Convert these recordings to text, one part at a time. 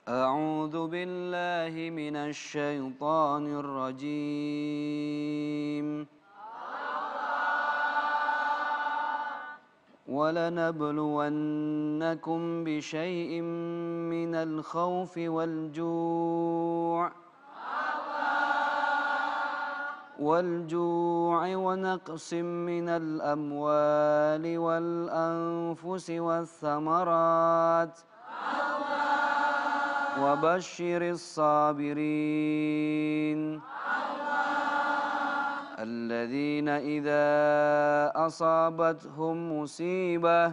أعوذ بالله من الشيطان الرجيم ولنبلونكم بشيء من الخوف والجوع ونقص من الأموال والأنفس والثمرات وبشر الصابرين الذين إذا أصابتهم مصيبة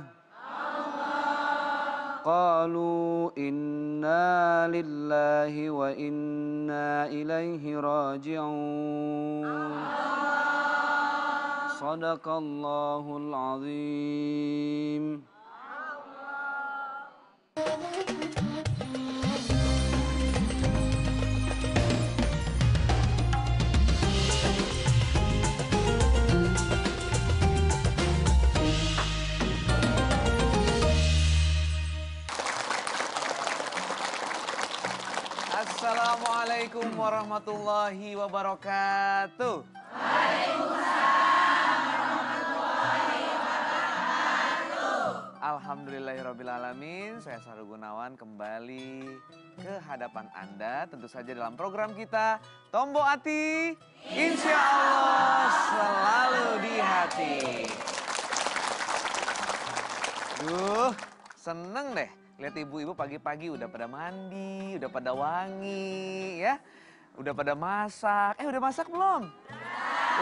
قالوا إنا لله وإنا إليه راجعون صدق الله العظيم. Assalamualaikum warahmatullahi wabarakatuh. Alhamdulillahirrabbilalamin. Saya Sahrul Gunawan kembali ke hadapan Anda. Tentu saja dalam program kita Tombo Ati, Insya Allah selalu di hati. Seneng deh lihat ibu-ibu pagi-pagi udah pada mandi, udah pada wangi ya. Udah pada masak. Udah masak belum?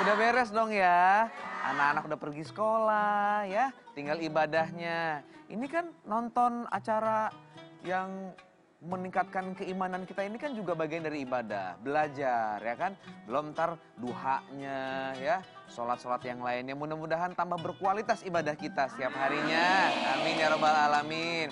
Udah beres dong ya. Anak-anak udah pergi sekolah ya. Tinggal ibadahnya. Ini kan nonton acara yang meningkatkan keimanan kita ini kan juga bagian dari ibadah. Belajar ya kan. Belum ntar duhanya ya. Sholat-sholat yang lainnya. Mudah-mudahan tambah berkualitas ibadah kita setiap harinya. Amin ya rabbal alamin.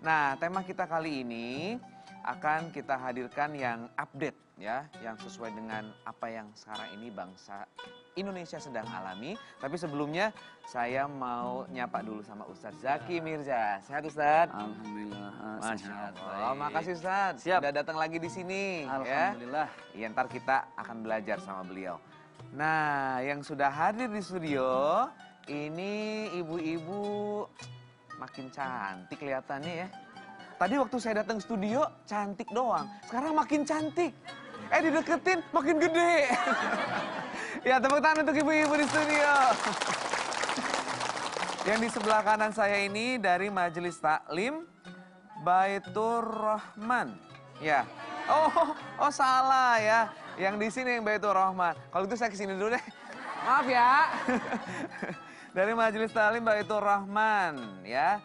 Nah, tema kita kali ini akan kita hadirkan yang update ya, yang sesuai dengan apa yang sekarang ini bangsa Indonesia sedang alami. Tapi sebelumnya saya mau nyapa dulu sama Ustadz Zaki Mirza. Sehat Ustadz? Alhamdulillah. Masya Allah. Makasih Ustadz. Siap. Sudah datang lagi di sini. Alhamdulillah. Ya, ntar kita akan belajar sama beliau. Nah, yang sudah hadir di studio ini ibu-ibu makin cantik kelihatannya ya. Tadi waktu saya datang studio cantik doang. Sekarang makin cantik. Dideketin makin gede. Ya tepuk tangan untuk ibu-ibu di studio. Yang di sebelah kanan saya ini dari Majelis Taklim Baitur Rahman. Ya. Oh salah ya. Yang di sini yang Baitur Rahman. Kalau itu saya kesini dulu deh. Maaf ya. Dari Majelis Taklim Baitur Rahman ya.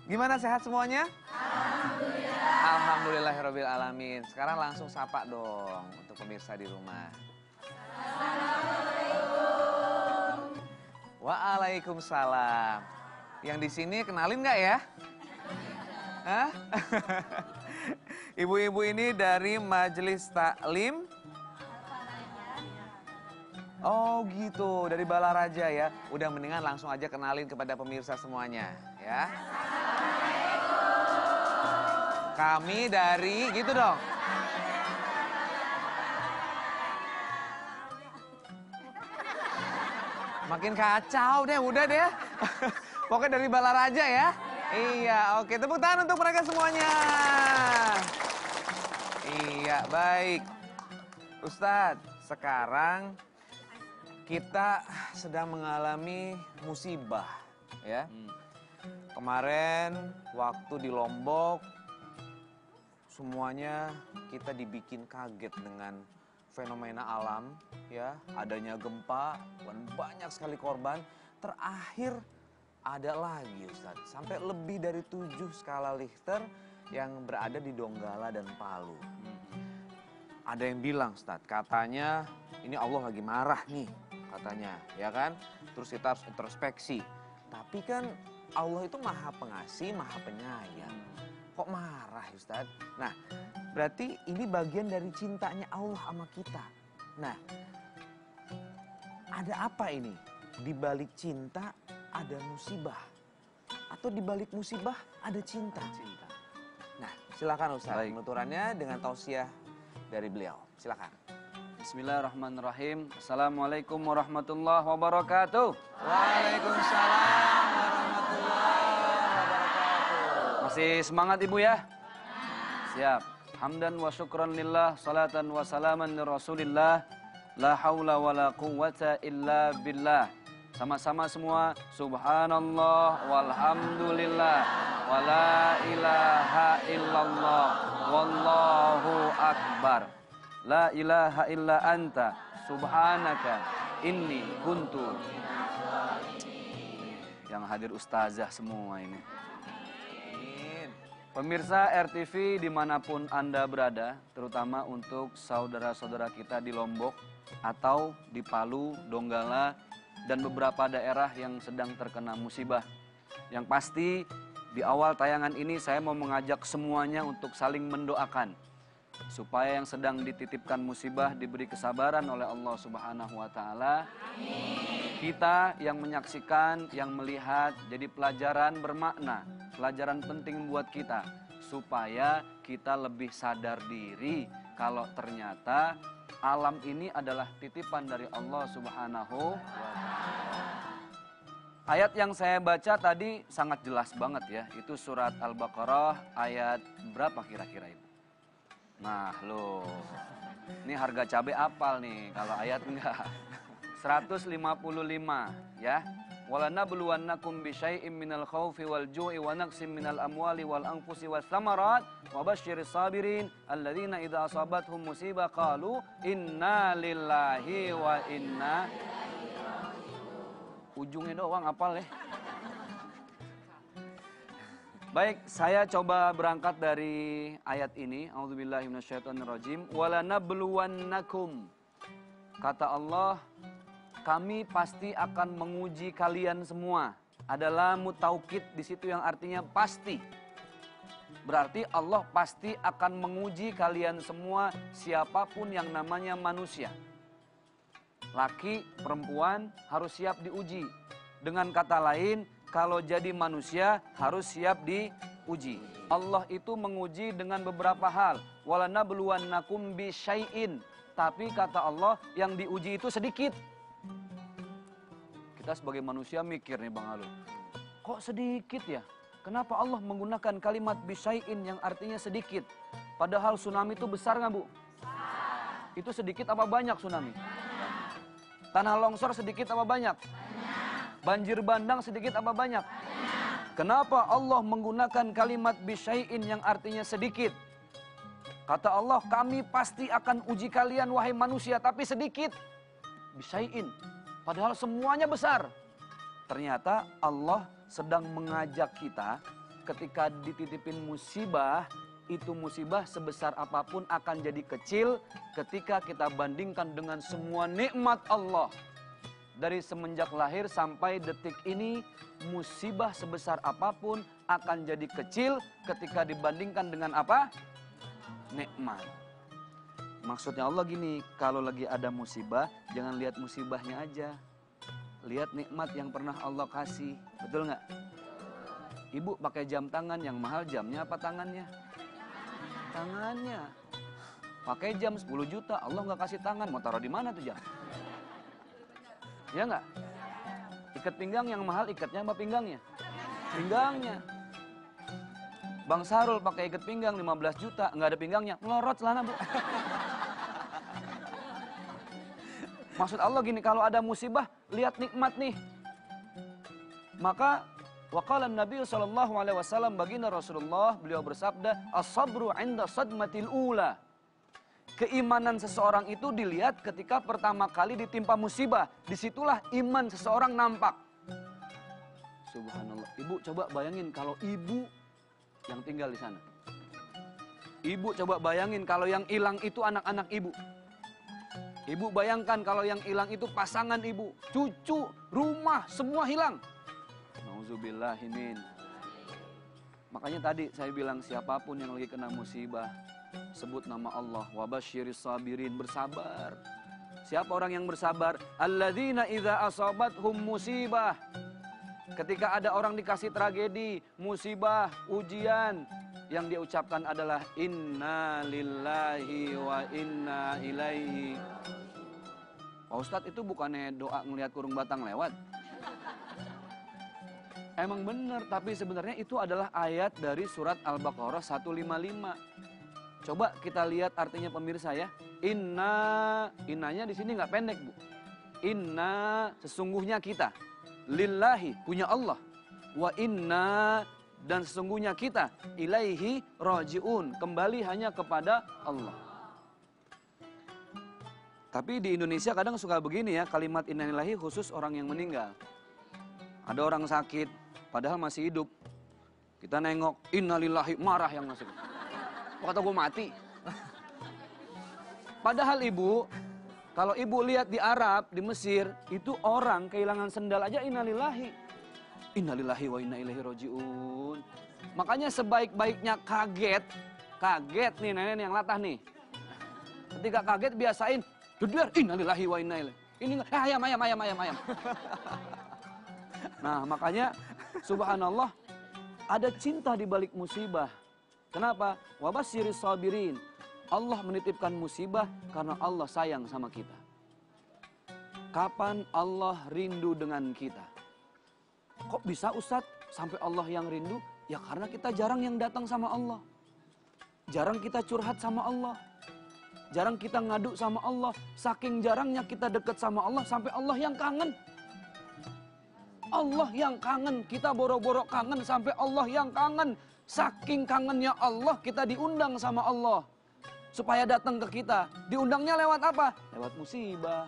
Gimana sehat semuanya? Alhamdulillah. Alhamdulillahirabbil alamin. Sekarang langsung sapa dong untuk pemirsa di rumah. Assalamualaikum. Waalaikumsalam. Yang di sini kenalin nggak ya? Hah? Ibu-ibu ini dari Majelis Taklim. Oh gitu, dari Balaraja ya. Udah mendingan langsung aja kenalin kepada pemirsa semuanya ya. Kami dari, gitu dong. Makin kacau deh, udah deh. Pokoknya dari Balaraja ya. Iya, oke. Tepuk tangan untuk mereka semuanya. Iya, baik. Ustadz, sekarang kita sedang mengalami musibah ya. Kemarin waktu di Lombok semuanya kita dibikin kaget dengan fenomena alam ya, adanya gempa dan banyak sekali korban. Terakhir ada lagi Ustadz, sampai lebih dari 7 skala Richter yang berada di Donggala dan Palu. Ada yang bilang Ustadz, katanya ini Allah lagi marah nih katanya, ya kan? Terus kita harus introspeksi. Tapi kan Allah itu maha pengasih, maha penyayang. Kok marah Ustadz? Nah, berarti ini bagian dari cintanya Allah sama kita. Nah, ada apa ini? Di balik cinta ada musibah. Atau di balik musibah ada cinta. Nah, Silakan Ustaz, Baik. penuturannya dengan tausiah dari beliau. Silakan. Bismillahirrahmanirrahim. Assalamualaikum warahmatullahi wabarakatuh. Waalaikumsalam warahmatullahi wabarakatuh. Masih semangat Ibu ya? Siap. Hamdan wa syukran lillah, salatan wa salaman li Rasulillah. La haula wa la quwwata illa billah. Sama-sama semua, subhanallah walhamdulillah wa la ilaha illallah wallahu akbar. La ilaha illa anta subhanaka inni kuntu. Yang hadir ustazah semua ini. Amin. Pemirsa RTV dimanapun Anda berada, terutama untuk saudara-saudara kita di Lombok atau di Palu, Donggala, dan beberapa daerah yang sedang terkena musibah. Yang pasti di awal tayangan ini saya mau mengajak semuanya untuk saling mendoakan supaya yang sedang dititipkan musibah diberi kesabaran oleh Allah Subhanahu wa taala. Kita yang menyaksikan, yang melihat jadi pelajaran bermakna, pelajaran penting buat kita supaya kita lebih sadar diri kalau ternyata alam ini adalah titipan dari Allah Subhanahu wa taala. Ayat yang saya baca tadi sangat jelas banget ya. Itu surat Al-Baqarah ayat berapa kira-kira Ibu? Nah loh, ini harga cabai apal nih kalau ayat enggak. 155 ya. وَلَنَبْلُوَنَّكُمْ بِشَيْءٍ مِّنَ الْخَوْفِ وَالْجُوعِ وَنَقْصٍ مِّنَ الْأَمْوَالِ وَالْأَنفُسِ وَالثَّمَرَاتِ وَبَشِّرِ الصَّابِرِينَ الَّذِينَ إِذَا أَصَابَتْهُم مُّصِيبَةٌ قَالُوا إِنَّا لِلَّهِ وَإِنَّا. Ujungnya doang apal ya. Baik, saya coba berangkat dari ayat ini. A'udzubillahi minasyaitonirrajim. وَلَنَبْلُوَنَّكُمْ. Kata Allah, kami pasti akan menguji kalian semua. Adalah mutaukid di situ yang artinya pasti. Berarti Allah pasti akan menguji kalian semua, siapapun yang namanya manusia. Laki, perempuan harus siap diuji. Dengan kata lain, kalau jadi manusia harus siap diuji. Allah itu menguji dengan beberapa hal. Walanabluwannakum bisyai'in. Tapi kata Allah yang diuji itu sedikit. Kita sebagai manusia mikir nih Bang Alun, kok sedikit ya? Kenapa Allah menggunakan kalimat bisyai'in yang artinya sedikit? Padahal tsunami itu besar nggak Bu? Itu sedikit apa banyak tsunami? Tanah longsor sedikit apa banyak? Banjir bandang sedikit apa banyak? Kenapa Allah menggunakan kalimat bisyai'in yang artinya sedikit? Kata Allah, kami pasti akan uji kalian wahai manusia, tapi sedikit. Bisyai'in. Padahal semuanya besar. Ternyata Allah sedang mengajak kita ketika dititipin musibah, itu musibah sebesar apapun akan jadi kecil ketika kita bandingkan dengan semua nikmat Allah. Dari semenjak lahir sampai detik ini, musibah sebesar apapun akan jadi kecil ketika dibandingkan dengan apa? Nikmat. Maksudnya Allah gini, kalau lagi ada musibah, jangan lihat musibahnya aja. Lihat nikmat yang pernah Allah kasih. Betul nggak? Ibu pakai jam tangan, yang mahal jamnya apa tangannya? Tangannya. Pakai jam 10 juta, Allah nggak kasih tangan. Mau taruh di mana tuh jam? Ya nggak? Ikat pinggang yang mahal, ikatnya apa pinggangnya? Pinggangnya. Bang Sarul pakai ikat pinggang 15 juta, nggak ada pinggangnya, melorot celana Bu. Maksud Allah gini, kalau ada musibah, lihat nikmat nih. Maka waqala Nabi SAW, baginda Rasulullah, beliau bersabda, as-sabru 'inda sadmatil ula. Keimanan seseorang itu dilihat ketika pertama kali ditimpa musibah. Disitulah iman seseorang nampak. Subhanallah. Ibu coba bayangin kalau ibu yang tinggal di sana. Ibu coba bayangin kalau yang hilang itu anak-anak ibu. Ibu bayangkan kalau yang hilang itu pasangan ibu, cucu, rumah, semua hilang. Nauzubillahimin. Makanya tadi saya bilang siapapun yang lagi kena musibah, sebut nama Allah, wabasyiris sabirin, bersabar. Siapa orang yang bersabar? Alladzina idza asabathum musibah. Ketika ada orang dikasih tragedi, musibah, ujian, yang dia ucapkan adalah inna lillahi wa inna ilaihi. Pak Ustadz, itu bukannya doa ngelihat kurung batang lewat? Emang bener, tapi sebenarnya itu adalah ayat dari surat Al-Baqarah 155. Coba kita lihat artinya pemirsa ya. Innanya di sini nggak pendek, Bu. Inna, sesungguhnya kita. Lillahi, punya Allah. Wa inna, dan sesungguhnya kita. Ilaihi raji'un, kembali hanya kepada Allah. Tapi di Indonesia kadang suka begini ya, kalimat innalillahi khusus orang yang meninggal. Ada orang sakit, padahal masih hidup. Kita nengok, innalillahi, marah yang masuk. Kata gue mati. Padahal ibu, kalau ibu lihat di Arab, di Mesir, itu orang kehilangan sendal aja innalillahi. Innalillahi wa inna ilaihi raji'un. Makanya sebaik-baiknya kaget nih nenek yang latah nih. Ketika kaget biasain, dudur, innalillahi wa inna ilaihi. Ini ayam. Nah, makanya subhanallah ada cinta di balik musibah. Kenapa? Wabasyiris sabirin. Allah menitipkan musibah karena Allah sayang sama kita. Kapan Allah rindu dengan kita? Kok bisa Ustadz sampai Allah yang rindu? Ya karena kita jarang yang datang sama Allah. Jarang kita curhat sama Allah. Jarang kita ngadu sama Allah. Saking jarangnya kita dekat sama Allah sampai Allah yang kangen. Allah yang kangen, kita boro-boro kangen sampai Allah yang kangen. Saking kangennya Allah, kita diundang sama Allah supaya datang ke kita. Diundangnya lewat apa? Lewat musibah.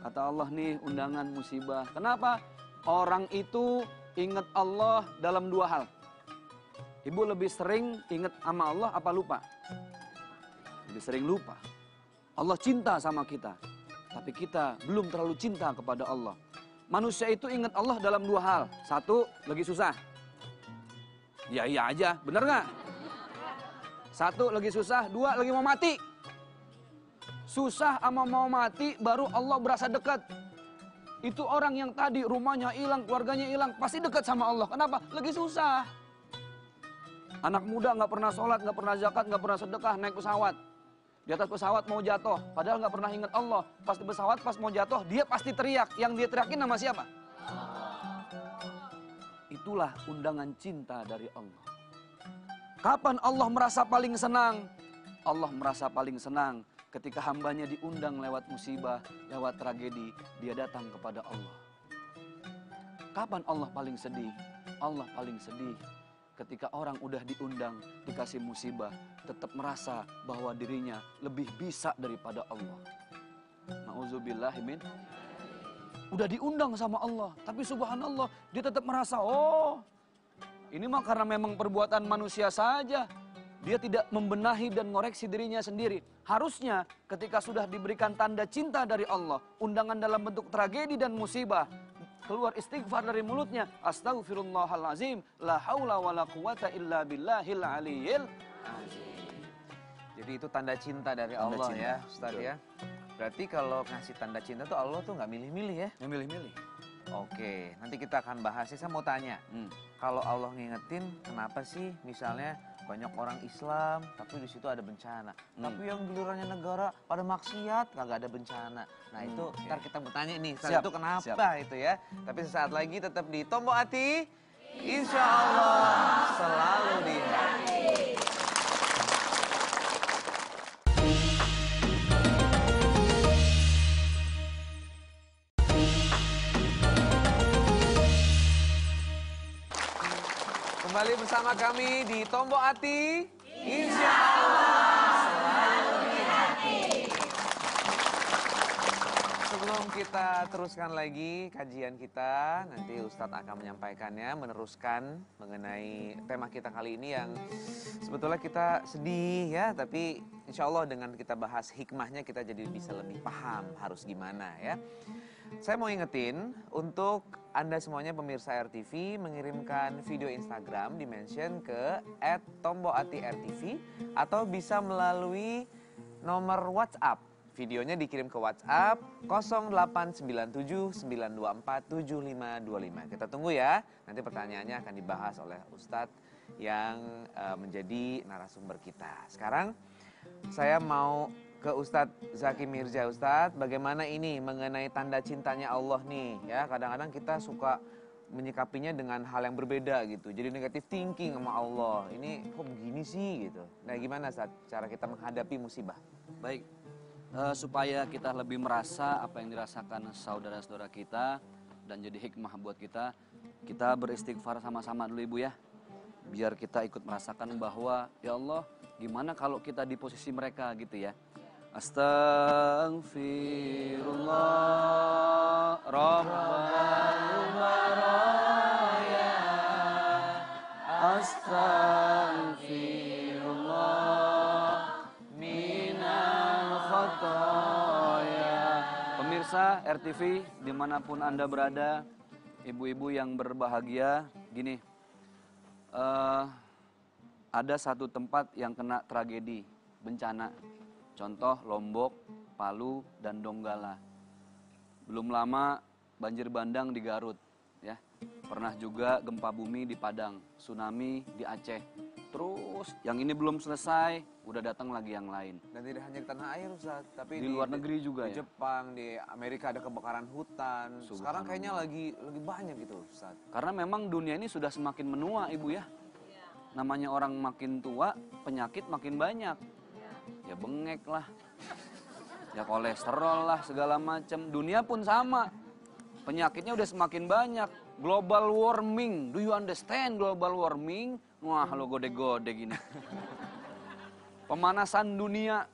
Kata Allah nih, undangan musibah. Kenapa? Orang itu ingat Allah dalam dua hal. Ibu lebih sering ingat sama Allah apa lupa? Lebih sering lupa. Allah cinta sama kita, tapi kita belum terlalu cinta kepada Allah. Manusia itu ingat Allah dalam dua hal. Satu, lagi susah. Ya iya aja, bener gak? Satu, lagi susah. Dua, lagi mau mati. Susah sama mau mati, baru Allah berasa dekat. Itu orang yang tadi rumahnya hilang, keluarganya hilang, pasti dekat sama Allah. Kenapa? Lagi susah. Anak muda gak pernah sholat, gak pernah zakat, gak pernah sedekah, naik pesawat. Di atas pesawat mau jatuh, padahal nggak pernah ingat Allah. Pas di pesawat, pas mau jatuh, dia pasti teriak. Yang dia teriakin nama siapa? Itulah undangan cinta dari Allah. Kapan Allah merasa paling senang? Allah merasa paling senang ketika hambanya diundang lewat musibah, lewat tragedi, dia datang kepada Allah. Kapan Allah paling sedih? Allah paling sedih ketika orang udah diundang, dikasih musibah, tetap merasa bahwa dirinya lebih bisa daripada Allah. Na'udzubillahimin. Udah diundang sama Allah, tapi subhanallah, dia tetap merasa, oh, ini mah karena memang perbuatan manusia saja. Dia tidak membenahi dan ngoreksi dirinya sendiri. Harusnya ketika sudah diberikan tanda cinta dari Allah, undangan dalam bentuk tragedi dan musibah, keluar istighfar dari mulutnya, astaghfirullahalazim, la haula wala quwata illa billahil aliyil azim. Jadi itu tanda cinta dari Tanda Allah cinta, ya, Ustaz betul. ya. Berarti kalau ngasih tanda cinta tuh Allah tuh nggak milih-milih ya? Yang milih-milih. Oke, nanti kita akan bahas. Saya mau tanya, kalau Allah ngingetin, kenapa sih misalnya banyak orang Islam, tapi di situ ada bencana. Tapi yang gilirannya negara pada maksiat, nggak ada bencana. Nah itu ntar kita bertanya nih, Siap, itu kenapa siap. itu ya. Tapi sesaat lagi tetap di Tombo Hati, Insya Allah selalu di hati. Kembali bersama kami di Tombo Hati, Insya Allah selalu di hati. Sebelum kita teruskan lagi kajian kita, nanti Ustadz akan menyampaikannya, meneruskan mengenai tema kita kali ini yang sebetulnya kita sedih ya, tapi insya Allah dengan kita bahas hikmahnya kita jadi bisa lebih paham harus gimana ya. Saya mau ingetin untuk Anda semuanya pemirsa RTV mengirimkan video Instagram di-mention ke @tomboatirtv atau bisa melalui nomor WhatsApp. Videonya dikirim ke WhatsApp 0897 924 7525. Kita tunggu ya. Nanti pertanyaannya akan dibahas oleh Ustadz yang menjadi narasumber kita. Sekarang saya mau ke Ustadz Zaki Mirza. Ustadz, bagaimana ini mengenai tanda cintanya Allah nih? Ya, kadang-kadang kita suka menyikapinya dengan hal yang berbeda gitu. Jadi negatif thinking sama Allah. Ini kok begini sih gitu. Nah, gimana saat cara kita menghadapi musibah? Baik, supaya kita lebih merasa apa yang dirasakan saudara-saudara kita dan jadi hikmah buat kita beristighfar sama-sama dulu Ibu ya. Biar kita ikut merasakan bahwa ya Allah, gimana kalau kita di posisi mereka gitu ya. Astaghfirullah Rabbal baraya. Astaghfirullah minal khotoya. Pemirsa RTV dimanapun Anda berada, ibu-ibu yang berbahagia, gini, ada satu tempat yang kena tragedi, bencana. Contoh Lombok, Palu, dan Donggala. Belum lama banjir bandang di Garut. Ya. Pernah juga gempa bumi di Padang, tsunami di Aceh. Terus yang ini belum selesai, udah datang lagi yang lain. Dan tidak hanya di tanah air Ustaz, tapi Di luar negeri juga di ya? Jepang, di Amerika ada kebakaran hutan. Sekarang kayaknya lagi banyak gitu Ustaz. Karena memang dunia ini sudah semakin menua Ibu ya. Namanya orang makin tua, penyakit makin banyak. Ya bengek lah, ya kolesterol lah, segala macam. Dunia pun sama, penyakitnya udah semakin banyak. Global warming, do you understand global warming? Wah lo gode-gode gini. Pemanasan dunia.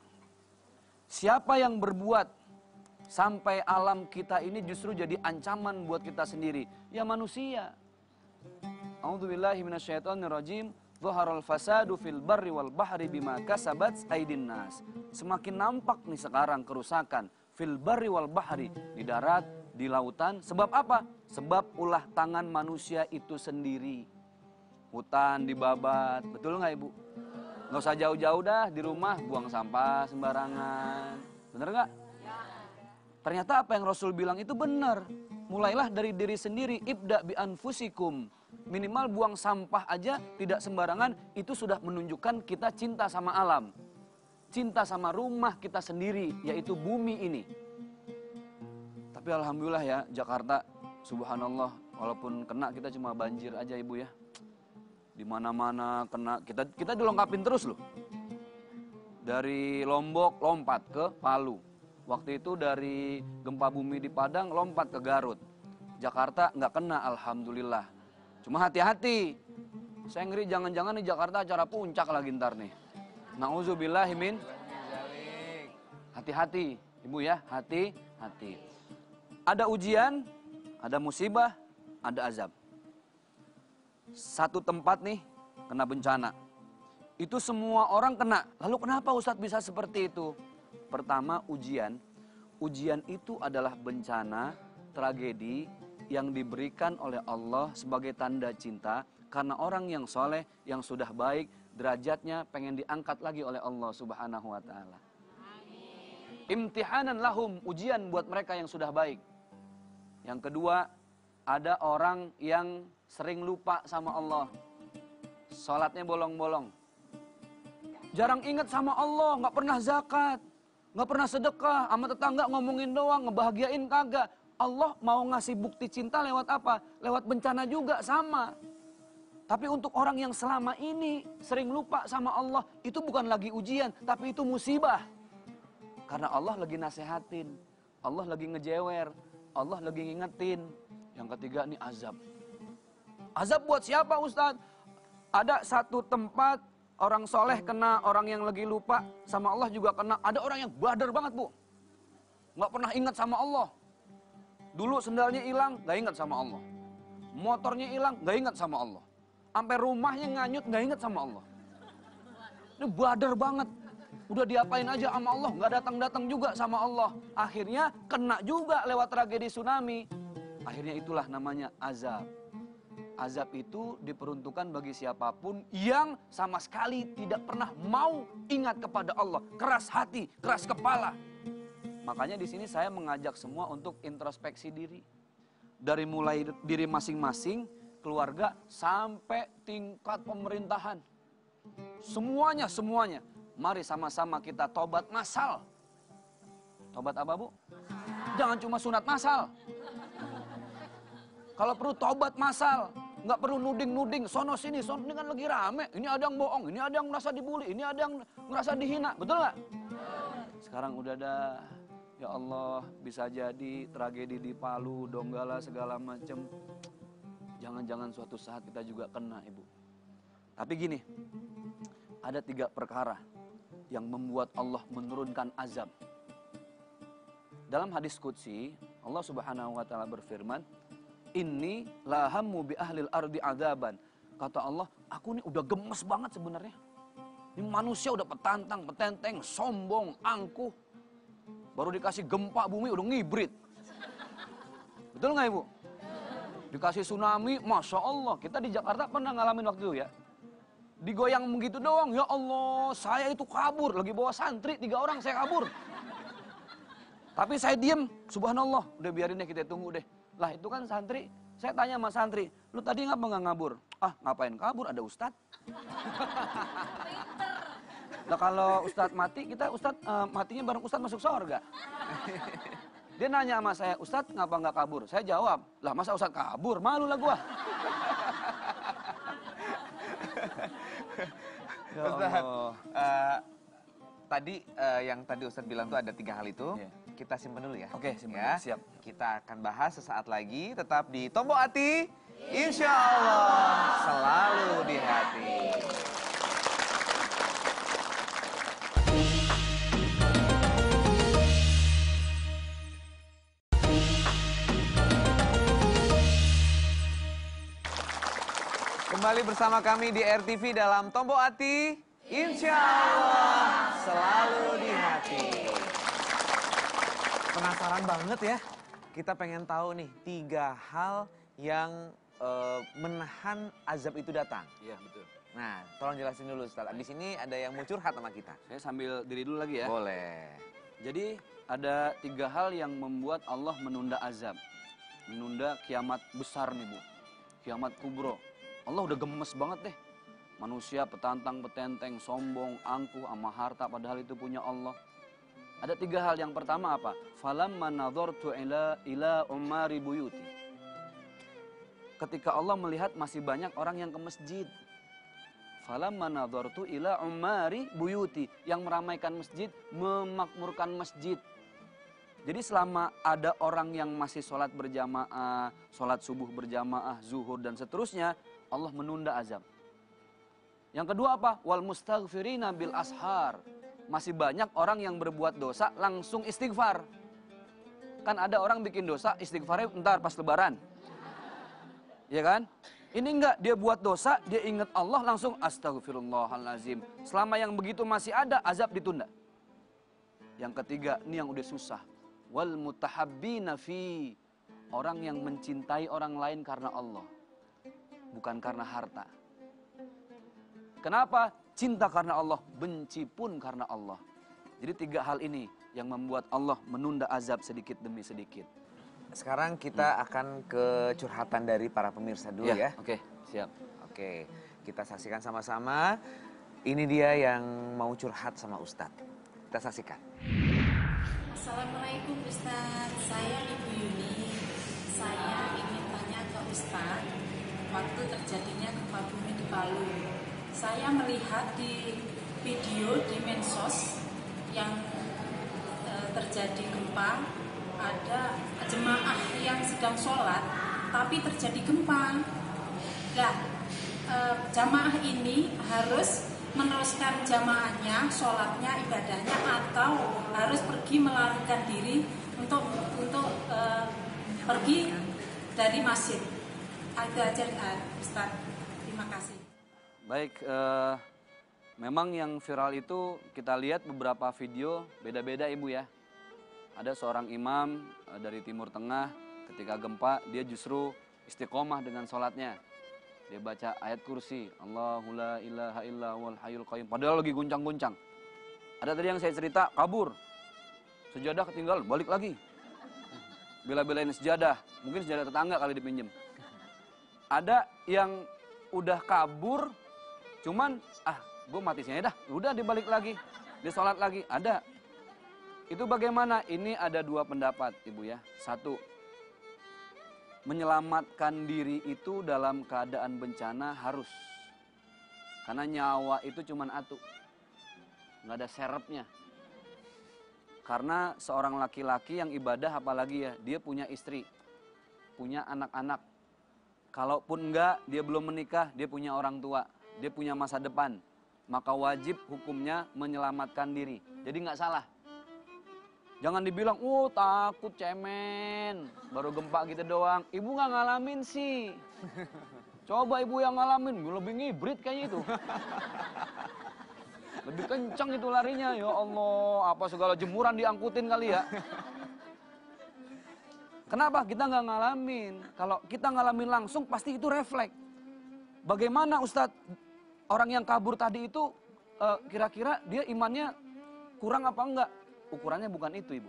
Siapa yang berbuat sampai alam kita ini justru jadi ancaman buat kita sendiri? Ya manusia. A'udzubillahi minasyaitonirrajim. Zaharal fasadu fil barri wal bahri bima kasabat aydin nas. Semakin nampak nih sekarang kerusakan fil barri wal bahri, di darat, di lautan. Sebab apa? Sebab ulah tangan manusia itu sendiri. Hutan dibabat, betul nggak Ibu? Nggak usah jauh-jauh dah, di rumah buang sampah sembarangan. Bener nggak? Ternyata apa yang Rasul bilang itu benar. Mulailah dari diri sendiri, ibda bi anfusikum. Minimal buang sampah aja tidak sembarangan, itu sudah menunjukkan kita cinta sama alam. Cinta sama rumah kita sendiri, yaitu bumi ini. Tapi alhamdulillah ya, Jakarta, subhanallah, walaupun kena kita cuma banjir aja Ibu ya. Di mana-mana kena, kita dilengkapin terus loh. Dari Lombok lompat ke Palu. Waktu itu dari gempa bumi di Padang lompat ke Garut. Jakarta nggak kena, alhamdulillah. Cuma hati-hati. Saya ngeri jangan-jangan di Jakarta acara puncak lagi ntar nih. Nauzubillahi min. Hati-hati, Ibu ya, hati-hati. Ada ujian, ada musibah, ada azab. Satu tempat nih kena bencana. Itu semua orang kena. Lalu kenapa Ustadz bisa seperti itu? Pertama ujian. Ujian itu adalah bencana, tragedi yang diberikan oleh Allah sebagai tanda cinta. Karena orang yang soleh, yang sudah baik, derajatnya pengen diangkat lagi oleh Allah subhanahu wa ta'ala. Imtihanan lahum, ujian buat mereka yang sudah baik. Yang kedua, ada orang yang sering lupa sama Allah. Sholatnya bolong-bolong. Jarang ingat sama Allah, gak pernah zakat, gak pernah sedekah, sama tetangga ngomongin doang, ngebahagiain kagak. Allah mau ngasih bukti cinta lewat apa? Lewat bencana juga sama. Tapi untuk orang yang selama ini sering lupa sama Allah, itu bukan lagi ujian, tapi itu musibah. Karena Allah lagi nasehatin, Allah lagi ngejewer, Allah lagi ngingetin. Yang ketiga nih azab. Azab buat siapa Ustadz? Ada satu tempat orang soleh kena, orang yang lagi lupa sama Allah juga kena. Ada orang yang badar banget Bu, nggak pernah ingat sama Allah. Dulu sendalnya hilang, nggak ingat sama Allah. Motornya hilang, nggak ingat sama Allah. Sampai rumahnya nganyut, nggak ingat sama Allah. Ini badar banget. Udah diapain aja sama Allah, nggak datang-datang juga sama Allah. Akhirnya kena juga lewat tragedi tsunami. Akhirnya itulah namanya azab. Azab itu diperuntukkan bagi siapapun yang sama sekali tidak pernah mau ingat kepada Allah. Keras hati, keras kepala. Makanya di sini saya mengajak semua untuk introspeksi diri. Dari mulai diri masing-masing, keluarga, sampai tingkat pemerintahan. Semuanya. Mari sama-sama kita tobat massal. Tobat apa, Bu? Jangan cuma sunat massal. Kalau perlu tobat massal. Nggak perlu nuding-nuding, sono sini kan lagi rame. Ini ada yang bohong, ini ada yang merasa dibully, ini ada yang merasa dihina. Betul nggak? Sekarang udah ada, ya Allah, bisa jadi tragedi di Palu, Donggala, segala macam. Jangan-jangan suatu saat kita juga kena, Ibu. Tapi gini, ada 3 perkara yang membuat Allah menurunkan azab. Dalam hadis qudsi, Allah Subhanahu wa taala berfirman, "Inni lahammu bi ahlil ardi adzaban." Kata Allah, aku ini udah gemes banget sebenarnya. Ini manusia udah petantang, petenteng, sombong, angkuh. Baru dikasih gempa bumi udah ngibrit. Betul nggak, Ibu? Dikasih tsunami, Masya Allah. Kita di Jakarta pernah ngalamin waktu itu ya. Digoyang begitu doang, ya Allah, saya itu kabur. Lagi bawa santri, 3 orang saya kabur. Tapi saya diem, subhanallah. Udah biarin deh, kita tunggu deh. Lah itu kan santri, saya tanya sama santri, lu tadi ngapa nggak ngabur? Ah, ngapain kabur, ada ustadz. Nah kalau ustadz mati, kita ustadz matinya bareng ustadz masuk surga. Dia nanya sama saya, ustadz ngapa nggak kabur? Saya jawab, lah masa ustadz kabur, malu lah gua. Ya Allah. Tadi yang tadi Ustadz bilang tuh ada 3 hal itu. Iya. Kita simpen dulu ya. Oke, simpen Ya. dulu, siap. Kita akan bahas sesaat lagi. Tetap di Tombo Hati. Insya Allah selalu di hati. Kembali bersama kami di RTV dalam Tombo Hati. Insya Allah selalu di hati. Penasaran banget ya? Kita pengen tahu nih 3 hal yang menahan azab itu datang. Iya, betul. Nah, tolong jelasin dulu Ustaz. Di sini ada yang mau curhat sama kita. Saya sambil diri dulu lagi ya. Boleh. Jadi ada 3 hal yang membuat Allah menunda azab. Menunda kiamat besar nih, Bu. Kiamat kubro. Allah udah gemes banget deh. Manusia petantang, petenteng, sombong, angkuh, sama harta, padahal itu punya Allah. Ada 3 hal. Yang pertama apa? Falamma nadhartu ila umari buyuti. Ketika Allah melihat masih banyak orang yang ke masjid. Falamma nadhartu ila umari buyuti. Yang meramaikan masjid, memakmurkan masjid. Jadi selama ada orang yang masih sholat berjamaah, sholat subuh berjamaah, zuhur dan seterusnya, Allah menunda azab. Yang kedua apa? Wal mustaghfirina bil ashar. Masih banyak orang yang berbuat dosa langsung istighfar. Kan ada orang bikin dosa istighfarnya ntar pas lebaran. Ya kan? Ini enggak, dia buat dosa, dia ingat Allah langsung astagfirullahalazim. Selama yang begitu masih ada, azab ditunda. Yang ketiga, ini yang udah susah. Wal mutahabbina fi. Orang yang mencintai orang lain karena Allah. Bukan karena harta. Kenapa? Cinta karena Allah, benci pun karena Allah. Jadi 3 hal ini yang membuat Allah menunda azab sedikit demi sedikit. Sekarang kita akan ke curhatan dari para pemirsa dulu ya. Oke, siap. Oke, kita saksikan sama-sama. Ini dia yang mau curhat sama Ustadz. Kita saksikan. Assalamualaikum Ustadz, saya Ibu Yuni. Saya ingin tanya ke Ustadz, waktu terjadinya gempa bumi di Palu. Saya melihat di video di Mensos yang terjadi gempa, ada jemaah yang sedang sholat, tapi terjadi gempa. Nah, jamaah ini harus meneruskan jamaahnya, sholatnya, ibadahnya, atau harus pergi melarikan diri untuk pergi dari masjid. Ada aja Ustaz. Terima kasih. Baik, memang yang viral itu kita lihat beberapa video beda-beda Ibu ya. Ada seorang imam dari Timur Tengah, ketika gempa dia justru istiqomah dengan sholatnya. Dia baca ayat kursi, Allahu la ilaha illa huwal hayyul qayyum. Padahal lagi guncang-guncang. Ada tadi yang saya cerita, kabur. Sejadah ketinggalan, balik lagi. Bela-belain sejadah, mungkin sejadah tetangga kali dipinjem. Ada yang udah kabur, cuman gue mati sini dah, udah dibalik lagi, disolat lagi. Ada. Itu bagaimana? Ini ada dua pendapat, Ibu ya. Satu, menyelamatkan diri itu dalam keadaan bencana harus. Karena nyawa itu cuman atu, nggak ada serepnya. Karena seorang laki-laki yang ibadah apalagi ya, dia punya istri, punya anak-anak. Kalaupun enggak, dia belum menikah, dia punya orang tua, dia punya masa depan. Maka wajib hukumnya menyelamatkan diri. Jadi nggak salah. Jangan dibilang, takut cemen, baru gempa gitu doang. Ibu nggak ngalamin sih. Coba ibu yang ngalamin, lebih ngibrit kayaknya itu. Lebih kencang itu larinya, ya Allah, apa segala jemuran diangkutin kali ya. Kenapa? Kita nggak ngalamin. Kalau kita ngalamin langsung, pasti itu refleks. Bagaimana Ustadz, orang yang kabur tadi itu, kira-kira dia imannya kurang apa enggak? Ukurannya bukan itu, Ibu.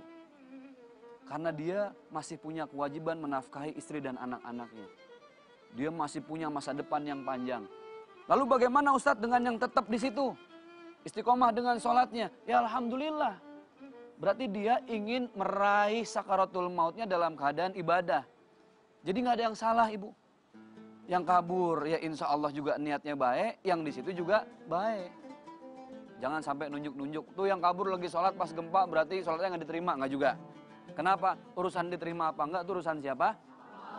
Karena dia masih punya kewajiban menafkahi istri dan anak-anaknya. Dia masih punya masa depan yang panjang. Lalu bagaimana Ustadz dengan yang tetap di situ? Istiqomah dengan sholatnya. Ya Alhamdulillah. Berarti dia ingin meraih sakaratul mautnya dalam keadaan ibadah. Jadi nggak ada yang salah, Ibu. Yang kabur, ya insya Allah juga niatnya baik. Yang di situ juga baik. Jangan sampai nunjuk-nunjuk. Tuh yang kabur lagi sholat pas gempa berarti sholatnya nggak diterima. Nggak juga. Kenapa? Urusan diterima apa enggak itu urusan siapa?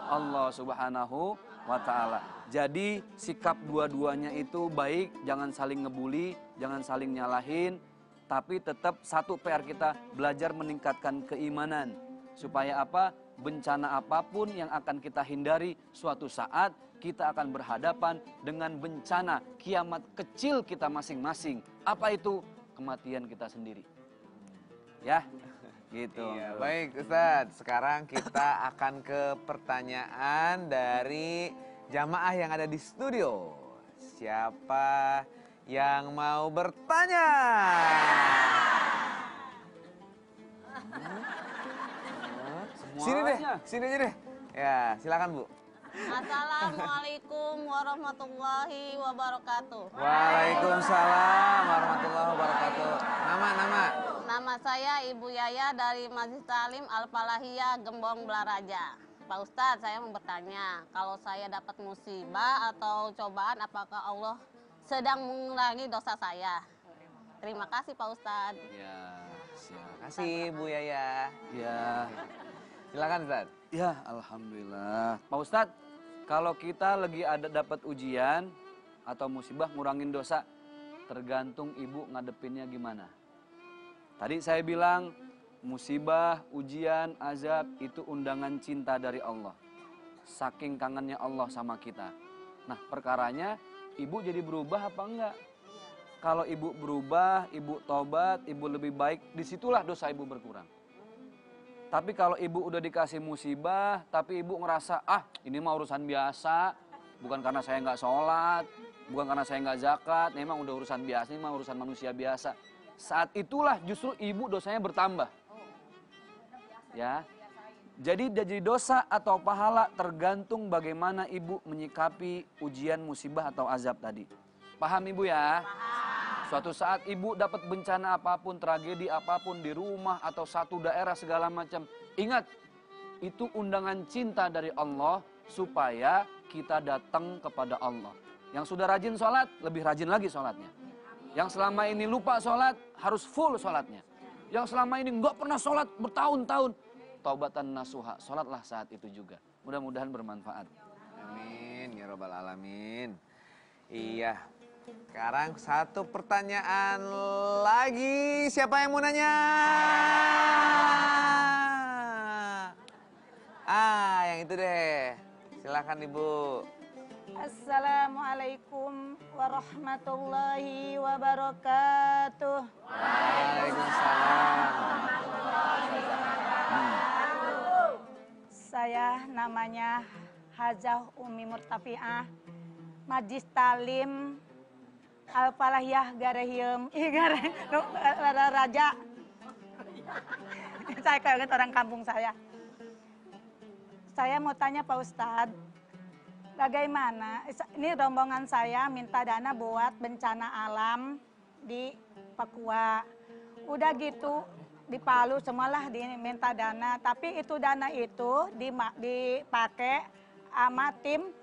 Allah Subhanahu wa ta'ala. Jadi sikap dua-duanya itu baik. Jangan saling ngebully. Jangan saling nyalahin. Tapi tetap satu PR kita belajar meningkatkan keimanan. Supaya apa? Bencana apapun yang akan kita hindari suatu saat kita akan berhadapan dengan bencana kiamat kecil kita masing-masing. Apa itu? Kematian kita sendiri. Ya, gitu. Iya, baik Ustadz. Sekarang kita akan ke pertanyaan dari jamaah yang ada di studio. Siapa yang mau bertanya? Sini aja deh. Ya, silakan Bu. Assalamualaikum warahmatullahi wabarakatuh. Waalaikumsalam warahmatullahi wabarakatuh. Nama. Nama saya Ibu Yaya dari Masjid Talim Al-Falahiyah Gembong Blaraja. Pak Ustadz, saya mau bertanya, kalau saya dapat musibah atau cobaan, apakah Allah sedang mengurangi dosa saya? Terima kasih Pak Ustadz. Ya, Terima kasih Bu Yaya. ya. Silakan Ustadz. Ya, Alhamdulillah. Pak Ustadz, kalau kita lagi ada dapat ujian atau musibah ngurangin dosa, tergantung ibu ngadepinnya gimana. Tadi saya bilang, musibah, ujian, azab itu undangan cinta dari Allah. Saking kangennya Allah sama kita. Nah, perkaranya ibu jadi berubah apa enggak? Kalau ibu berubah, ibu tobat, ibu lebih baik, disitulah dosa ibu berkurang. Tapi kalau ibu udah dikasih musibah, tapi ibu ngerasa, ini mah urusan biasa, bukan karena saya nggak sholat, bukan karena saya nggak zakat, memang udah urusan biasa, ini mah urusan manusia biasa. Saat itulah justru ibu dosanya bertambah. Ya, jadi dosa atau pahala tergantung bagaimana ibu menyikapi ujian musibah atau azab tadi. Paham ibu ya? Suatu saat ibu dapat bencana apapun, tragedi apapun di rumah atau satu daerah segala macam. Ingat, itu undangan cinta dari Allah supaya kita datang kepada Allah. Yang sudah rajin sholat, lebih rajin lagi sholatnya. Yang selama ini lupa sholat, harus full sholatnya. Yang selama ini nggak pernah sholat bertahun-tahun, taubatan nasuha, sholatlah saat itu juga. Mudah-mudahan bermanfaat. Amin, ya robbal alamin. Iya. Sekarang satu pertanyaan lagi. Siapa yang mau nanya? Yang itu deh. Silakan Ibu. Assalamualaikum warahmatullahi wabarakatuh. Waalaikumsalam. Saya namanya Hajah Umi Murtafiah, Majlis Talim Al-Falahiyah Garehiem, Raja. Saya kaget orang kampung saya. Saya mau tanya Pak Ustadz, Bagaimana? Ini rombongan saya minta dana buat bencana alam di Papua. Udah gitu di Palu semualah diminta dana, tapi itu dana itu dipakai sama tim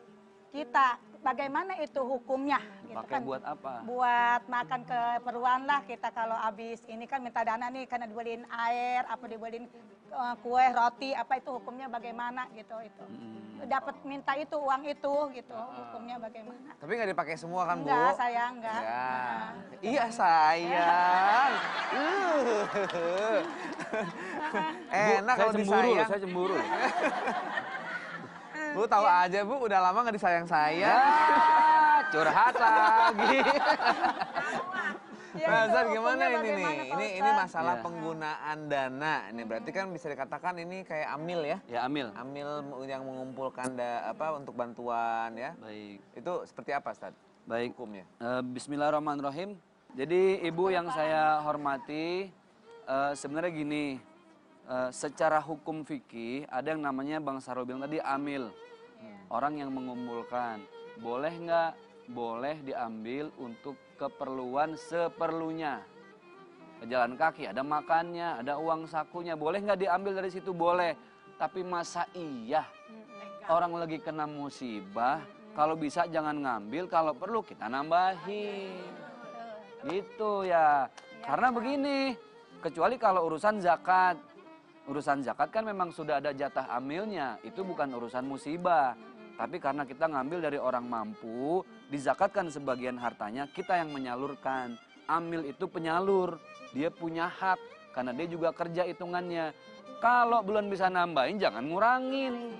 kita. Bagaimana itu hukumnya? Gitu Pakai kan. buat apa? Buat makan keperluan lah kita kalau habis ini kan minta dana nih karena dibeliin air, apa dibeliin kue, roti, apa itu hukumnya bagaimana gitu itu. Dapat minta itu uang itu gitu, hukumnya bagaimana? Tapi nggak dipakai semua kan, Bu? Enggak, saya enggak. Ya. Iya, sayang. Enak Saya kalau cemburu loh, disayang. saya cemburu. Bu, tahu aja, Bu, udah lama nggak disayang-sayang. Curhat lagi. Ya, Nah, itu Ustaz, gimana hukumnya ini nih? bagaimana, Pak Ini Ustaz? masalah Iya. penggunaan dana. Ini berarti kan bisa dikatakan ini kayak amil ya. Ya Amil. Amil yang mengumpulkan untuk bantuan ya. Baik. Itu seperti apa, Ustaz? Baik. Hukumnya. Bismillahirrahmanirrahim. Jadi ibu yang saya hormati, sebenarnya gini, secara hukum fikih ada yang namanya Bang Sarul bilang tadi amil, orang yang mengumpulkan. Boleh nggak? Boleh diambil untuk keperluan seperlunya. Jalan kaki ada makannya, ada uang sakunya. Boleh nggak diambil dari situ? Boleh. Tapi masa iya orang lagi kena musibah, kalau bisa jangan ngambil, kalau perlu kita nambahin. Gitu ya. Karena begini, kecuali kalau urusan zakat. Urusan zakat kan memang sudah ada jatah amilnya, itu bukan urusan musibah. Tapi karena kita ngambil dari orang mampu, dizakatkan sebagian hartanya, kita yang menyalurkan. Amil itu penyalur, dia punya hak, karena dia juga kerja hitungannya. Kalau belum bisa nambahin, jangan ngurangin.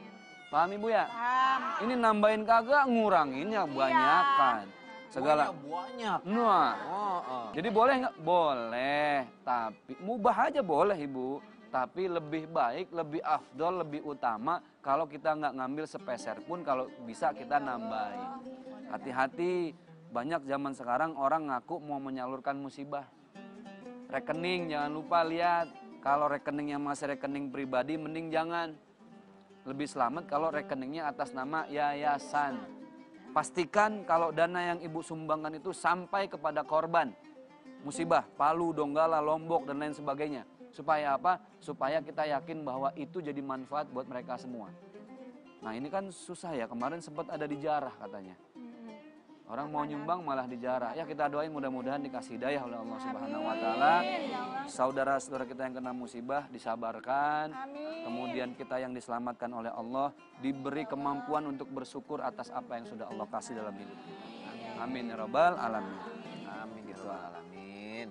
Paham Ibu ya? Paham. Ini nambahin kagak, ngurangin ya banyakan. Segala. Banyak. Nah, Oh. jadi boleh nggak? Boleh, tapi mubah aja boleh Ibu. Tapi lebih baik, lebih afdol, lebih utama kalau kita nggak ngambil sepeser pun, kalau bisa kita nambahin. Hati-hati, banyak zaman sekarang orang ngaku mau menyalurkan musibah. Rekening jangan lupa lihat, kalau rekeningnya masih rekening pribadi mending jangan. Lebih selamat kalau rekeningnya atas nama yayasan. Pastikan kalau dana yang ibu sumbangkan itu sampai kepada korban musibah, Palu, Donggala, Lombok, dan lain sebagainya. Supaya apa? Supaya kita yakin bahwa itu jadi manfaat buat mereka semua. Nah ini kan susah ya, kemarin sempat ada dijarah katanya. Orang mau nyumbang malah dijarah. Ya kita doain mudah-mudahan dikasih hidayah oleh Allah Subhanahu wa taala. Saudara-saudara kita yang kena musibah disabarkan. Kemudian kita yang diselamatkan oleh Allah diberi kemampuan untuk bersyukur atas apa yang sudah Allah kasih dalam hidup kita. Amin ya rabbal alamin. Amin ya rabbal alamin.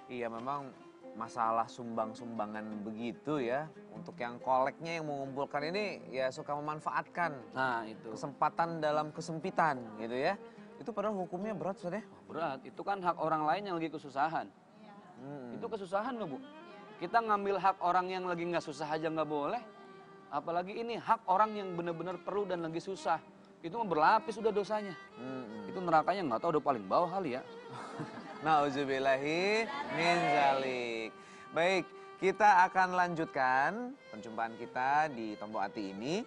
Iya, memang masalah sumbang-sumbangan begitu ya. Untuk yang koleknya yang mengumpulkan ini ya suka memanfaatkan Nah itu. kesempatan dalam kesempitan gitu ya. Itu padahal hukumnya berat, Ustaz ya. Berat, itu kan hak orang lain yang lagi kesusahan. Itu kesusahan loh Bu. Kita ngambil hak orang yang lagi nggak susah aja nggak boleh. Apalagi ini hak orang yang benar-benar perlu dan lagi susah. Itu mah berlapis udah dosanya. Itu nerakanya nggak tahu udah paling bawah kali ya. Nauzubillahi min zalik. Baik, kita akan lanjutkan perjumpaan kita di Tombo Ati ini.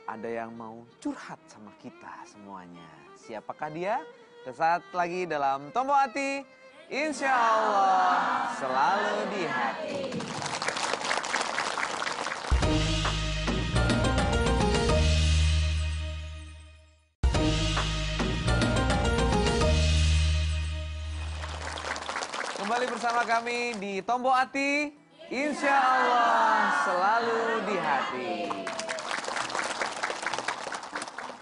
Ada yang mau curhat sama kita semuanya. Siapakah dia? Sesaat lagi dalam Tombo Ati, insya Allah selalu di hati. Kembali bersama kami di Tombo Ati, insya Allah selalu di hati.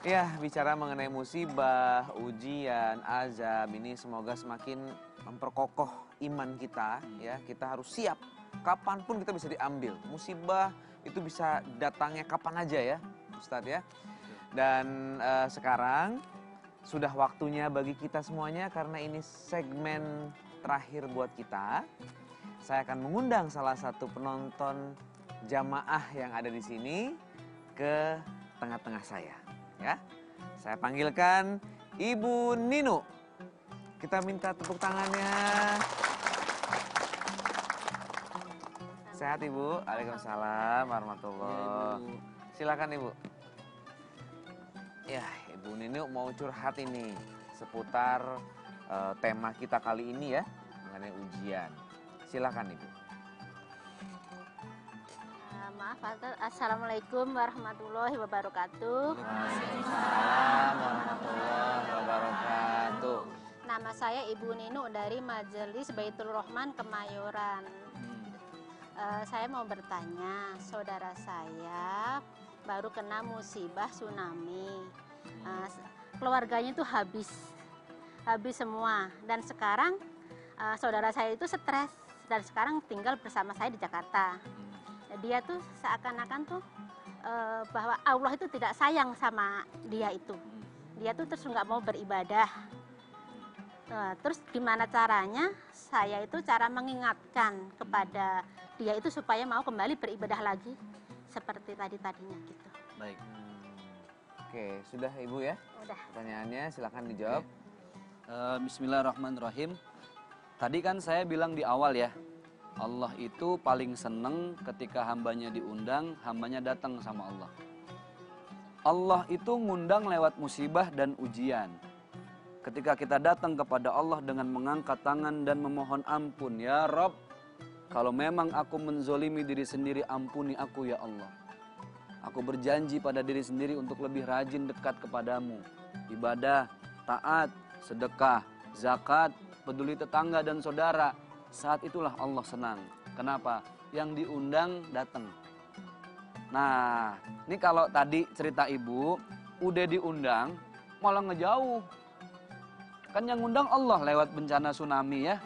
Ya, bicara mengenai musibah, ujian, azab, ini semoga semakin memperkokoh iman kita. Ya, kita harus siap. Kapanpun kita bisa diambil. Musibah itu bisa datangnya kapan aja ya, Ustadz ya. Dan sekarang sudah waktunya bagi kita semuanya karena ini segmen terakhir buat kita. Saya akan mengundang salah satu penonton jamaah yang ada di sini ke tengah-tengah saya. Ya, saya panggilkan Ibu Nino. Kita minta tepuk tangannya. Sehat Ibu? Waalaikumsalam warahmatullahi. Silakan Ibu. Ya, Ibu Nini mau curhat ini seputar tema kita kali ini ya, mengenai ujian. Silakan Ibu. Maaf, Assalamualaikum warahmatullahi wabarakatuh. Waalaikumsalam warahmatullahi wabarakatuh. Nama saya Ibu Ninu dari Majelis Baitul Rahman Kemayoran. Saya mau bertanya, saudara saya baru kena musibah tsunami. Keluarganya itu habis semua. Dan sekarang saudara saya itu stres dan sekarang tinggal bersama saya di Jakarta. Dia tuh seakan-akan tuh bahwa Allah itu tidak sayang sama dia itu. Dia tuh terus nggak mau beribadah. Terus gimana caranya? Saya itu cara mengingatkan kepada dia itu supaya mau kembali beribadah lagi seperti tadinya gitu. Baik. Oke, sudah Ibu ya? Udah. Pertanyaannya silakan dijawab. Bismillahirrahmanirrahim. Tadi kan saya bilang di awal ya, Allah itu paling seneng ketika hambanya diundang, hambanya datang sama Allah. Allah itu ngundang lewat musibah dan ujian. Ketika kita datang kepada Allah dengan mengangkat tangan dan memohon ampun, ya Rob, kalau memang aku menzolimi diri sendiri, ampuni aku ya Allah. Aku berjanji pada diri sendiri untuk lebih rajin dekat kepadamu. Ibadah, taat, sedekah, zakat, peduli tetangga dan saudara. Saat itulah Allah senang. Kenapa? Yang diundang datang. Nah, ini kalau tadi cerita ibu, udah diundang, malah ngejauh. Kan yang ngundang Allah lewat bencana tsunami ya.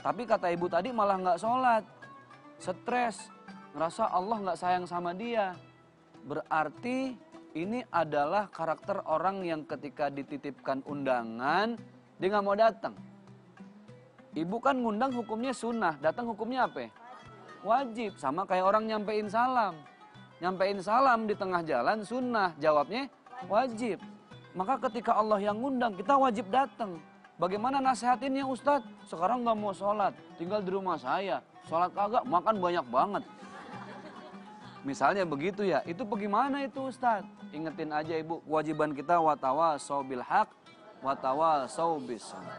Tapi kata ibu tadi malah nggak sholat, stres, ngerasa Allah nggak sayang sama dia. Berarti ini adalah karakter orang yang ketika dititipkan undangan, dia nggak mau datang. Ibu kan ngundang hukumnya sunnah, datang hukumnya apa? Wajib, sama kayak orang nyampein salam. Nyampein salam di tengah jalan sunnah, jawabnya wajib. Maka ketika Allah yang ngundang, kita wajib datang. Bagaimana nasihatinnya Ustadz? Sekarang nggak mau sholat, tinggal di rumah saya. Sholat kagak, makan banyak banget. Misalnya begitu ya, itu bagaimana itu Ustadz? Ingetin aja ibu, kewajiban kita watawasau bil haq, watawasau bis sabr.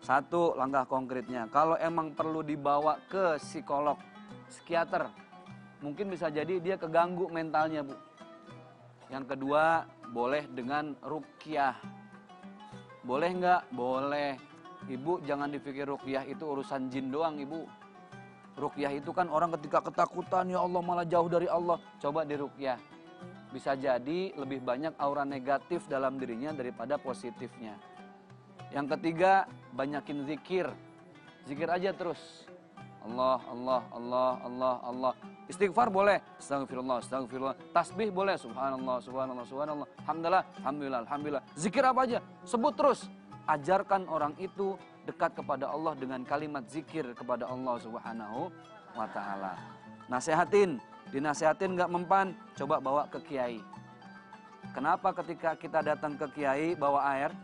Satu langkah konkretnya, kalau emang perlu dibawa ke psikolog, psikiater, mungkin bisa jadi dia keganggu mentalnya Bu. Yang kedua, boleh dengan ruqyah. Boleh nggak? Boleh. Ibu jangan dipikir ruqyah itu urusan jin doang Ibu. Ruqyah itu kan orang ketika ketakutan, ya Allah malah jauh dari Allah. Coba di ruqyah. Bisa jadi lebih banyak aura negatif dalam dirinya daripada positifnya. Yang ketiga, banyakin zikir. Zikir aja terus. Allah, Allah, Allah, Allah, Allah. Istighfar boleh. Astagfirullah, astagfirullah. Tasbih boleh. Subhanallah, subhanallah, subhanallah. Alhamdulillah, alhamdulillah, alhamdulillah. Zikir apa aja? Sebut terus. Ajarkan orang itu dekat kepada Allah dengan kalimat zikir kepada Allah Subhanahu wa ta'ala. Nasehatin. Dinasehatin nggak mempan, coba bawa ke kiai. Kenapa ketika kita datang ke kiai bawa air,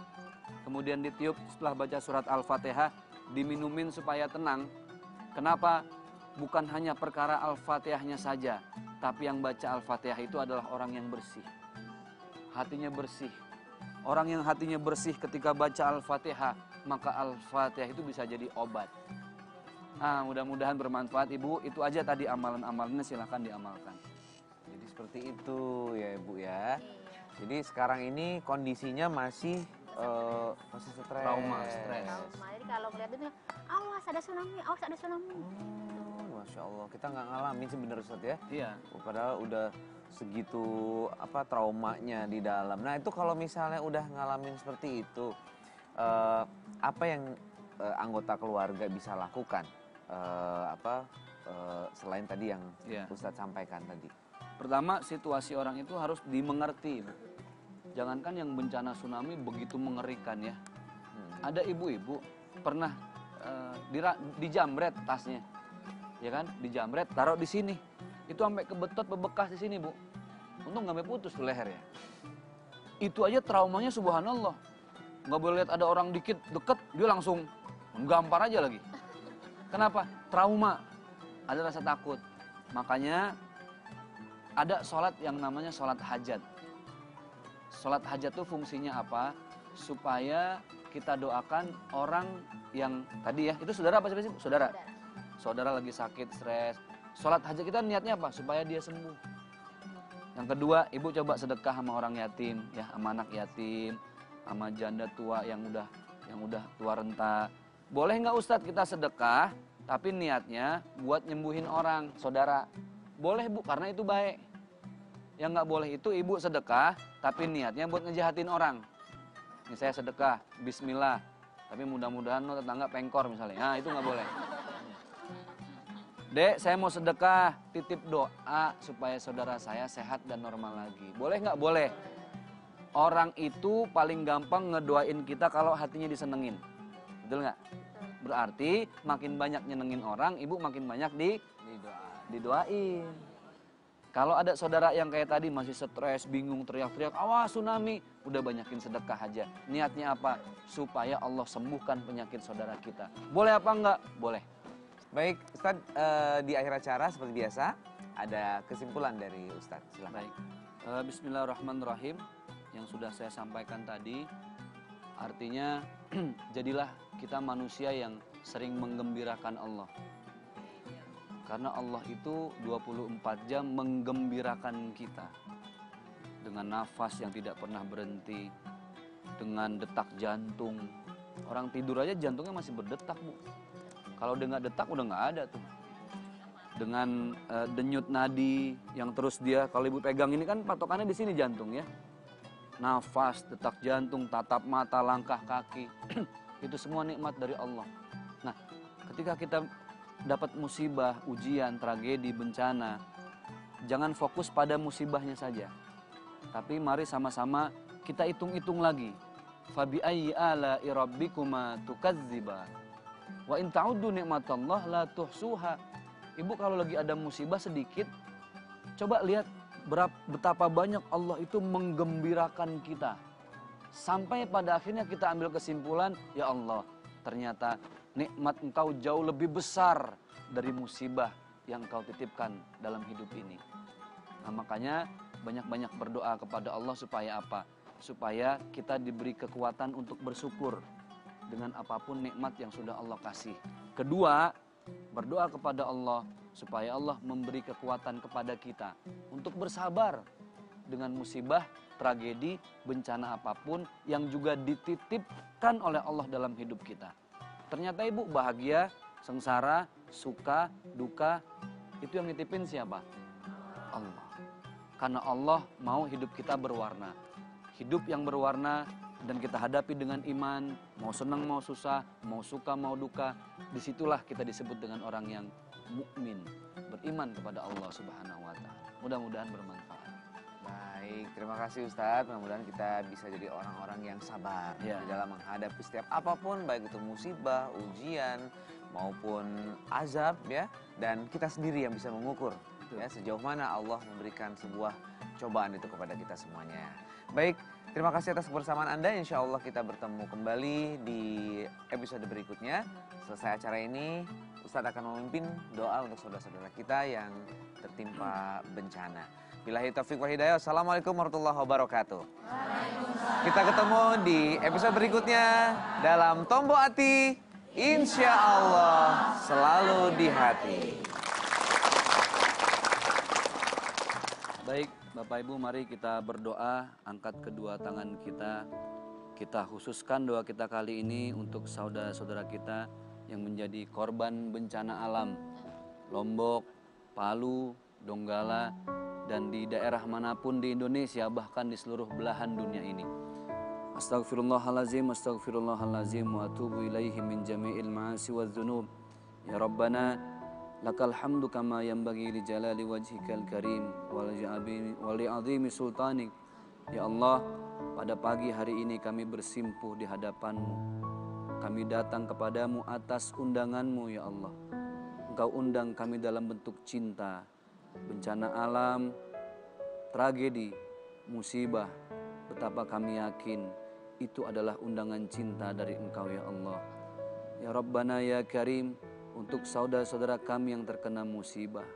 kemudian ditiup setelah baca surat Al-Fatihah, diminumin supaya tenang? Kenapa? Bukan hanya perkara Al-Fatihahnya saja, tapi yang baca Al-Fatihah itu adalah orang yang bersih. Hatinya bersih. Orang yang hatinya bersih ketika baca Al-Fatihah, maka Al-Fatihah itu bisa jadi obat. Nah, mudah-mudahan bermanfaat Ibu. Itu aja tadi amalan-amalannya, silahkan diamalkan. Jadi seperti itu ya Ibu ya. Jadi sekarang ini kondisinya masih stres. Trauma, stres. Jadi kalau melihat itu, awas ada tsunami, awas ada tsunami. Masya Allah, kita nggak ngalamin sebenarnya Ustadz ya. Iya. Padahal udah segitu traumanya di dalam. Nah itu kalau misalnya udah ngalamin seperti itu, apa yang anggota keluarga bisa lakukan? Selain tadi yang Ustadz sampaikan tadi. Pertama, situasi orang itu harus dimengerti Ibu. Jangankan yang bencana tsunami begitu mengerikan ya. Ada ibu-ibu pernah dijamret tasnya. Ya kan, dijamret, taruh di sini. Itu sampai kebetot bebekas di sini Bu. Untung nggak sampai putus tuh lehernya. Itu aja traumanya subhanallah. Nggak boleh lihat ada orang dikit deket, dia langsung menggampar aja lagi. Kenapa? Trauma. Ada rasa takut. Makanya ada sholat yang namanya sholat hajat. sholat hajat tuh fungsinya apa? Supaya kita doakan orang yang tadi ya, itu saudara apa sih? Saudara. Saudara lagi sakit, stres. Sholat hajat kita niatnya apa? Supaya dia sembuh. Yang kedua, ibu coba sedekah sama orang yatim, ya, sama anak yatim, sama janda tua yang udah tua renta. Boleh nggak Ustadz kita sedekah, tapi niatnya buat nyembuhin orang, saudara? Boleh Bu, karena itu baik. Yang nggak boleh itu ibu sedekah, tapi niatnya buat ngejahatin orang. Ini saya sedekah, bismillah, tapi mudah-mudahan lo tetangga pengkor misalnya. Nah, itu nggak boleh. Dek, saya mau sedekah, titip doa supaya saudara saya sehat dan normal lagi. Boleh nggak? Boleh. Orang itu paling gampang ngedoain kita kalau hatinya disenengin. Betul nggak? Berarti makin banyak nyenengin orang, ibu makin banyak didoain. Kalau ada saudara yang kayak tadi masih stres, bingung, teriak-teriak, awas tsunami, udah banyakin sedekah aja. Niatnya apa? Supaya Allah sembuhkan penyakit saudara kita. Boleh apa enggak? Boleh. Baik, Ustadz, di akhir acara seperti biasa ada kesimpulan dari Ustadz. Silahkan. Baik. Bismillahirrahmanirrahim. Yang sudah saya sampaikan tadi, artinya jadilah kita manusia yang sering menggembirakan Allah. Karena Allah itu 24 jam menggembirakan kita. Dengan nafas yang tidak pernah berhenti, dengan detak jantung. Orang tidur aja jantungnya masih berdetak, Bu. Kalau dia nggak detak udah nggak ada tuh. Dengan denyut nadi yang terus dia, kalau ibu pegang ini kan patokannya di sini jantung ya. Nafas, detak jantung, tatap mata, langkah kaki, itu semua nikmat dari Allah. Nah, ketika kita dapat musibah, ujian, tragedi, bencana, jangan fokus pada musibahnya saja. Tapi mari sama-sama kita hitung-hitung lagi. Fabi ayyi ala'i rabbikuma tukadziban. Wa in ta'uddu nikmatallah la tuhsuha. Ibu kalau lagi ada musibah sedikit, coba lihat betapa banyak Allah itu menggembirakan kita. Sampai pada akhirnya kita ambil kesimpulan, ya Allah, ternyata nikmat Engkau jauh lebih besar dari musibah yang Engkau titipkan dalam hidup ini. Nah, makanya banyak-banyak berdoa kepada Allah supaya apa? Supaya kita diberi kekuatan untuk bersyukur dengan apapun nikmat yang sudah Allah kasih. Kedua, berdoa kepada Allah supaya Allah memberi kekuatan kepada kita untuk bersabar dengan musibah, tragedi, bencana apapun yang juga dititipkan oleh Allah dalam hidup kita. Ternyata ibu bahagia, sengsara, suka, duka, itu yang nitipin siapa? Allah. Karena Allah mau hidup kita berwarna. Hidup yang berwarna dan kita hadapi dengan iman, mau senang mau susah, mau suka mau duka, disitulah kita disebut dengan orang yang mukmin, beriman kepada Allah Subhanahu wa Ta'ala. Mudah-mudahan bermanfaat. Baik, terima kasih Ustadz. Mudah-mudahan kita bisa jadi orang-orang yang sabar di dalam menghadapi setiap apapun, baik itu musibah, ujian, maupun azab ya. Dan kita sendiri yang bisa mengukur ya sejauh mana Allah memberikan sebuah cobaan itu kepada kita semuanya. Baik, terima kasih atas kebersamaan Anda. Insya Allah kita bertemu kembali di episode berikutnya. Selesai acara ini, Ustadz akan memimpin doa untuk saudara-saudara kita yang tertimpa bencana. Billahi taufiq wal hidayah. Assalamualaikum warahmatullahi wabarakatuh. Kita ketemu di episode berikutnya dalam Tombo Ati. Insya Allah selalu di hati. Baik, Bapak Ibu, mari kita berdoa, angkat kedua tangan kita. Kita khususkan doa kita kali ini untuk saudara-saudara kita yang menjadi korban bencana alam. Lombok, Palu, Donggala, dan di daerah manapun di Indonesia, bahkan di seluruh belahan dunia ini. Astaghfirullahalazim, astaghfirullahalazim, wa atubu ilaihi min jami'il ma'asi wa dzunub. Ya Rabbana, lakal hamdu kama yanbaghi li jalali wajhikal karim wa li azimi sultanik. Ya Allah, pada pagi hari ini kami bersimpuh di hadapan-Mu. Kami datang kepadamu atas undangan-Mu ya Allah. Engkau undang kami dalam bentuk cinta. Bencana alam, tragedi, musibah, betapa kami yakin itu adalah undangan cinta dari Engkau ya Allah. Ya Rabbana ya Karim, untuk saudara-saudara kami yang terkena musibah,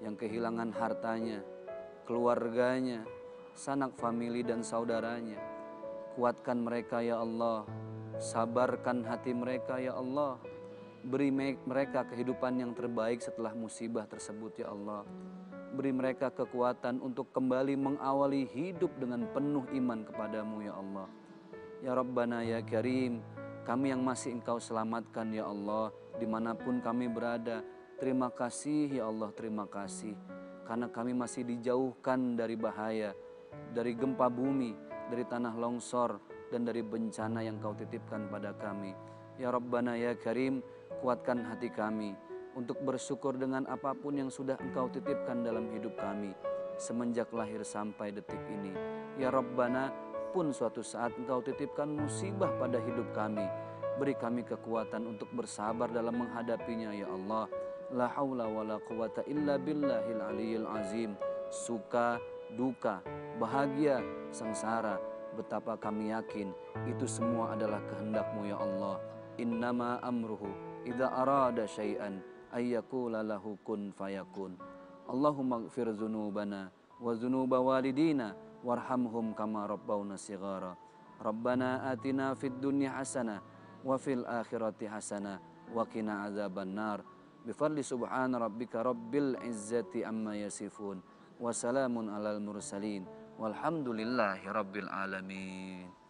yang kehilangan hartanya, keluarganya, sanak famili dan saudaranya. Kuatkan mereka ya Allah, sabarkan hati mereka ya Allah. Beri mereka kehidupan yang terbaik setelah musibah tersebut ya Allah. Beri mereka kekuatan untuk kembali mengawali hidup dengan penuh iman kepadamu ya Allah. Ya Rabbana ya Karim, kami yang masih Engkau selamatkan ya Allah, dimanapun kami berada. Terima kasih ya Allah, terima kasih. Karena kami masih dijauhkan dari bahaya, dari gempa bumi, dari tanah longsor, dan dari bencana yang Kau titipkan pada kami. Ya Rabbana ya Karim, kuatkan hati kami untuk bersyukur dengan apapun yang sudah Engkau titipkan dalam hidup kami semenjak lahir sampai detik ini. Ya Rabbana, pun suatu saat Engkau titipkan musibah pada hidup kami, beri kami kekuatan untuk bersabar dalam menghadapinya ya Allah. La haula wa la quwata illa billahil aliyil azim. Suka, duka, bahagia, sengsara, betapa kami yakin itu semua adalah kehendak-Mu ya Allah. Innama amruhu idza arada syai'an ayyakula lahu kun fayakun. Allahumma ighfir dzunubana wa dzunuba walidina warhamhum kama rabbawna shighara. Rabbana atina fid dunya hasanah wa fil akhirati hasanah wa qina adzabannar. Bifadli subhana rabbika rabbil izzati amma yasifun wa salamun alal mursalin walhamdulillahi rabbil alamin.